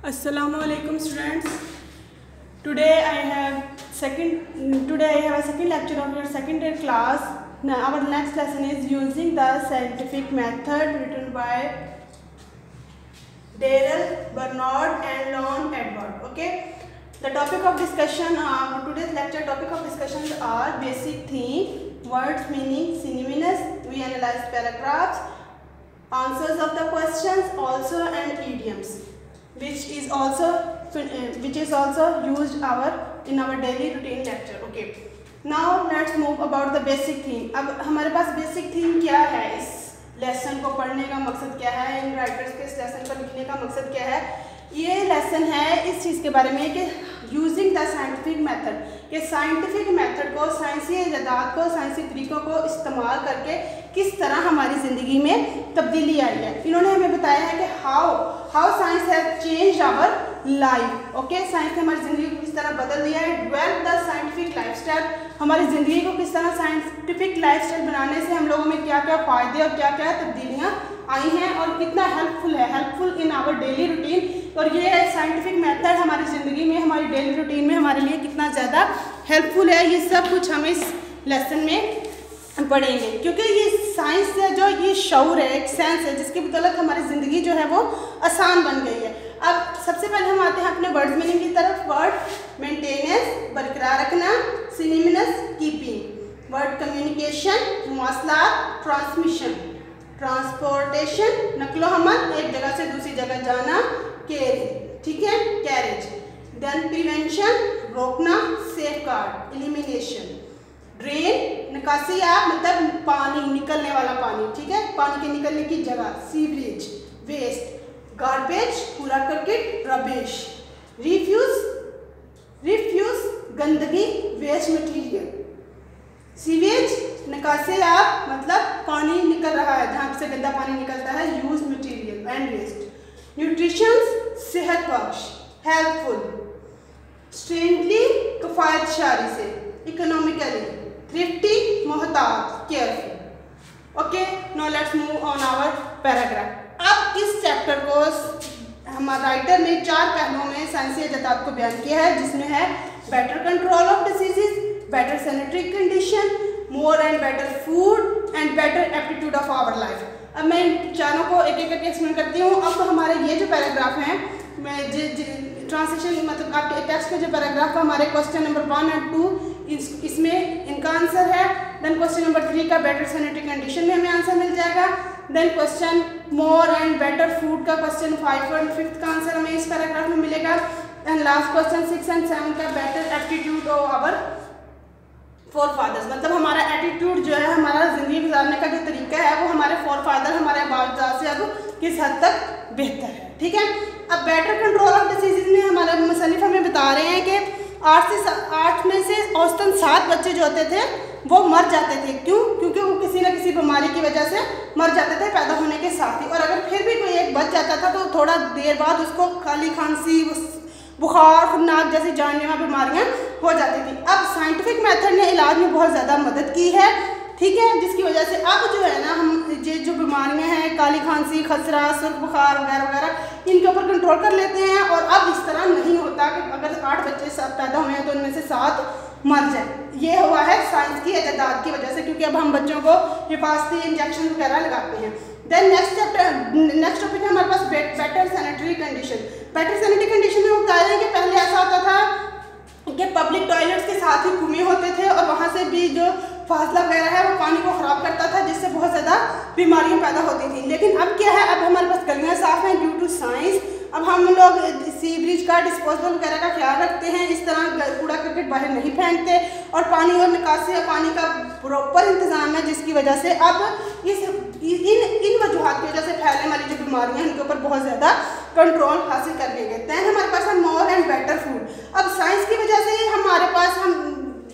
Assalamualaikum students. Today I have a second lecture of your second year class. Now our next lesson is using the scientific method written by Daryl, Bernard and Lon Edward. Okay. The topic of discussion today's lecture topic of discussions are basic theme, words, meaning, synonyms. We analyze paragraphs, answers of the questions, also and idioms, which is also used in our daily routine lecture. Okay, now let's move about the basic theme. अब हमारे पास basic theme क्या है, इस lesson को पढ़ने का मकसद क्या है, इन राइटर्स के इस लेसन को लिखने का मकसद क्या है। ये लेसन है इस चीज़ के बारे में कि यूजिंग द साइंटिफिक मेथड, कि साइंटिफिक मेथड को, साइंसी इजादात को, साइंसी तरीक़ों को इस्तेमाल करके किस तरह हमारी ज़िंदगी में तब्दीली आई है। इन्होंने हमें बताया है कि how science have changed our life. Okay, science ने हमारी ज़िंदगी को किस तरह बदल दिया है। डेवलप द साइंटिफिक लाइफस्टाइल, हमारी ज़िंदगी को किस तरह साइंटिफिक लाइफस्टाइल बनाने से हम लोगों में क्या क्या फ़ायदे और क्या क्या तब्दीलियाँ आई हैं और कितना helpful in our daily routine. और ये साइंटिफिक मेथड हमारी ज़िंदगी में, हमारी डेली रूटीन में हमारे लिए कितना ज़्यादा हेल्पफुल है, ये सब कुछ हम इस लेसन में पढ़ेंगे। क्योंकि ये साइंस है, जो ये शऊर है, एक सेंस है जिसकी बदौलत हमारी ज़िंदगी जो है वो आसान बन गई है। अब सबसे पहले हम आते हैं अपने वर्ड मीनिंग की तरफ। वर्ड मेंटेनेंस, बरकरार रखना, सिनोनिम्स कीपिंग, वर्ड कम्युनिकेशन, मवासलात, ट्रांसमिशन, ट्रांसपोर्टेशन नकलो हमल, एक जगह से दूसरी जगह जाना, कैरी, ठीक है, कैरेज, देन प्रिवेंशन रोकना, सेफगार्ड एलिमिनेशन, ड्रेन निकासी आप मतलब पानी, निकलने वाला पानी, ठीक है, पानी के निकलने की जगह, सीवरेज वेस्ट, गार्बेज कूड़ा करकट, रबिश, रिफ्यूज गंदगी वेस्ट मटीरियल, सीवेज निकासी आप मतलब पानी निकल रहा है, जहाँ से गंदा पानी निकलता है, use material and waste, nutritions सेहत बख्श, हेल्पफुल, स्ट्रेंथली किफायतशारी से, इकोनॉमिकली, थ्रिफ्टी मोहताज, careful. Okay, now let's move on our paragraph. अब इस चैप्टर को हमारे राइटर ने 4 पहलुओं में साइंसी इजादात को बयान किया है, जिसमें है better control of diseases, better sanitary condition, more and better food and better aptitude of our life. अब मैं इन चारों को एक एक करके एक्सप्लेन करती हूँ। अब हमारे ये जो पैराग्राफ हैं, मैं ट्रांसलेशन मतलब आपके टेक्स्ट के जो पैराग्राफ है, हमारे क्वेश्चन नंबर 1 और 2 इसमें इनका आंसर है। देन क्वेश्चन नंबर 3 का बेटर सैनिटरी कंडीशन में हमें आंसर मिल जाएगा। Then question more and better food का क्वेश्चन 5 और 5 का आंसर हमें इस पैराग्राफ में मिलेगा। एंड लास्ट क्वेश्चन 6 एंड 7 का better aptitude of our forefathers, मतलब हमारा एटीट्यूड जो है, हमारा ज़िंदगी गुजारने का जो तरीका है, वो हमारे फोर फादर, हमारे बाप से अब किस हद तक बेहतर है, ठीक है। अब बेटर कंट्रोल ऑफ डिसीजेज में हमारे मुसन्निफ हमें बता रहे हैं कि 8 में से औसतन 7 बच्चे जो होते थे वो मर जाते थे। क्यों? क्योंकि वो किसी न किसी बीमारी की वजह से मर जाते थे पैदा होने के साथ ही। और अगर फिर भी कोई एक बच जाता था तो थोड़ा देर बाद उसको खाली खांसी, बुखार, खुरनाक जैसी जानलेवा बीमारियां हो जाती थी। अब साइंटिफिक मेथड ने इलाज में बहुत ज़्यादा मदद की है, ठीक है, जिसकी वजह से अब जो है ना, हम ये जो बीमारियां हैं, काली खांसी, खसरा, सुर्ख बुखार वगैरह वगैरह, इनके ऊपर कंट्रोल कर लेते हैं। और अब इस तरह नहीं होता कि अगर 8 बच्चे पैदा हुए हैं तो उनमें से 7 मर जाए। ये हुआ है साइंस की इजादात की वजह से, क्योंकि अब हम बच्चों को हिफाजती इंजेक्शन वगैरह लगाते हैं। देन नेक्स्ट टॉपिक है हमारे पास better sanitary condition. Better sanitary condition में बता रहे हैं कि पहले ऐसा होता था कि पब्लिक टॉयलेट्स के साथ ही कुएं होते थे और वहाँ से भी जो फासला वगैरह है वो पानी को ख़राब करता था, जिससे बहुत ज़्यादा बीमारियाँ पैदा होती थी। लेकिन अब क्या है, अब हमारे पास गलियाँ साफ़ हैं ड्यू टू साइंस। अब हम लोग सीवरेज का, डिस्पोजल वगैरह का ख्याल रखते हैं, इस तरह कूड़ा करकट बाहर नहीं फेंकते, और पानी और निकासी और पानी का प्रॉपर इंतज़ाम है, जिसकी वजह से अब इन वजूहात की वजह से फैलने वाली जो बीमारियाँ हैं इनके ऊपर बहुत ज़्यादा कंट्रोल हासिल कर लिए गए। दैन हमारे पास है मोर एंड बेटर फूड। अब साइंस की वजह से हमारे पास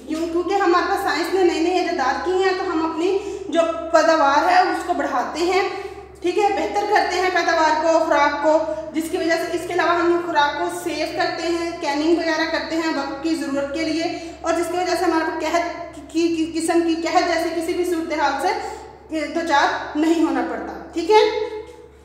क्योंकि हमारे पास साइंस ने नई नई इजादात की हैं, तो हम अपनी जो पैदावार है उसको बढ़ाते हैं, ठीक है, बेहतर करते हैं पैदावार को, खुराक को, जिसकी वजह से इसके अलावा हम खुराक को सेव करते हैं, कैनिंग वगैरह करते हैं वक्त की ज़रूरत के लिए, और जिसकी वजह से हमारे पास कहत की किस्म की कहत जैसे किसी भी सूरत हाल से 2-4 नहीं होना पड़ता, ठीक है।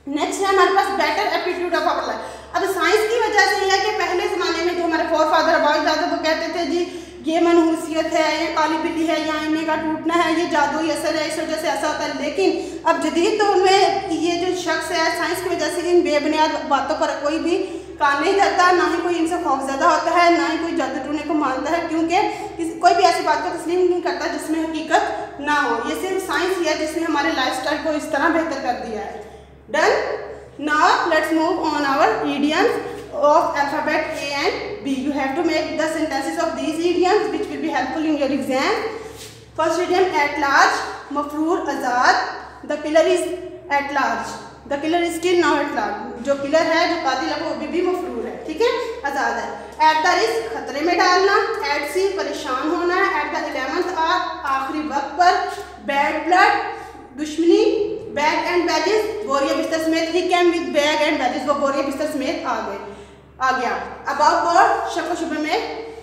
नेक्स्ट है हमारे पास better aptitude of our life. अब साइंस की वजह से यह है कि पहले ज़माने में जो हमारे फोर फादर आबाद दादा वो कहते थे जी ये मनहूसियत है, ये काली बिल्ली है, या इन्हें का टूटना है, ये जादुई असर है, इस वजह से ऐसा होता है। लेकिन अब जदीद दौर में ये जो शख्स है साइंस की वजह से इन बेबुनियाद बातों पर कोई भी कान नहीं धरता, ना ही कोई इनसे खौफजदा होता है, ना ही कोई जादू टूने को मानता है, क्योंकि कोई भी ऐसी बात को तस्लीम नहीं करता जिसमें हकीकत ना हो। ये सिर्फ साइंस ही है जिसने हमारे लाइफस्टाइल को इस तरह बेहतर कर दिया है। Done. Now let's move on our idioms of alphabet A and B. You have to make the sentences of these idioms which will be helpful in your exam. First idiom, at large, mafroor, azad. The killer is at large. The killer is still now at large. जो killer है, जो कातिल है, वो भी मफरूर है, ठीक है, आज़ाद है। एट द रिस्क, खतरे में डालना। एट सी, परेशान होना। एट द 11th आवर, आखिरी वक्त पर। बैड ब्लड, दुश्मनी। बैग एंड बैजेस, बोरिया बिस्तर समेत। ही cam with bag and badges, वो बोरिया बिस्तर समेत आ गया। अबव बोर्ड, शक शुबे में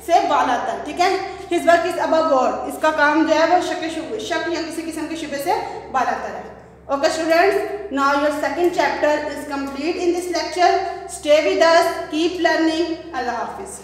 से बाल आता है, ठीक है। His work is above board, इसका काम जो है वो शक या किसी किस्म के शुबे से बाल आता है। Okay students, now your second chapter is complete in this lecture. Stay with us, keep learning. Allah Hafiz.